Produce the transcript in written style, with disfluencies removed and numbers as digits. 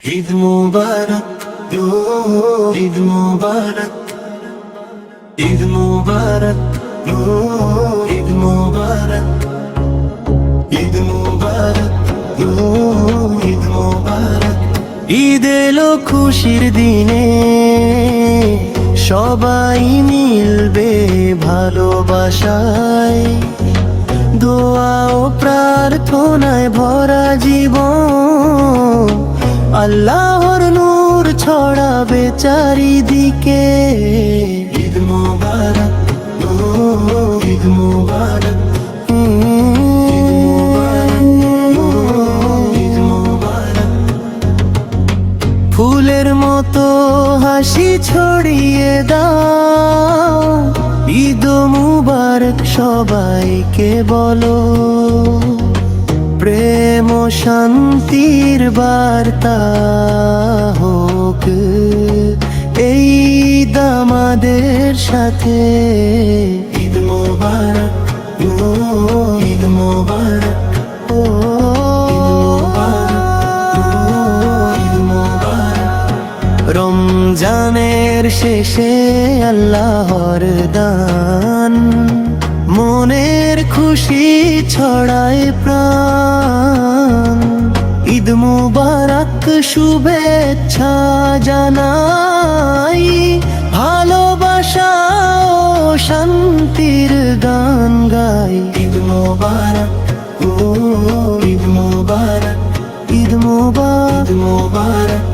ঈদ মুবারক, ঈদ মুবারক, ঈদ মুবারক, ঈদ মুবারক, ঈদ মুবারক, ঈদ মুবারক। ঈদ এলো খুশির দিনে, সবাই মিলবে ভালোবাসায়, দোয়া ও প্রার্থনায় ভরা জীবন, আল্লাহর নূর ছড়াবে চারিদিকে। ঈদ মুবারক, ঈদ মুবারক, ঈদ মুবারক। ফুলের মতো হাসি ছড়িয়ে দাও, ঈদ মুবারক সবাইকে বলো। প্রেম ও শান্তির বার্তা হোক এই ঈদ আমাদের সাথে। ঈদ মুবারক, ঈদ মুবারক, ঈদ মুবারক। রমজানের শেষে আল্লাহর দান, মনের খুশি ছড়ায় প্রাণ। ঈদ মুবারক শুভেচ্ছা জানাই, ভালোবাসা ও শান্তির গান গাই। ঈদ মুবারক, ঈদ মুবারক, ঈদ মুবারক, ঈদ মুবারক।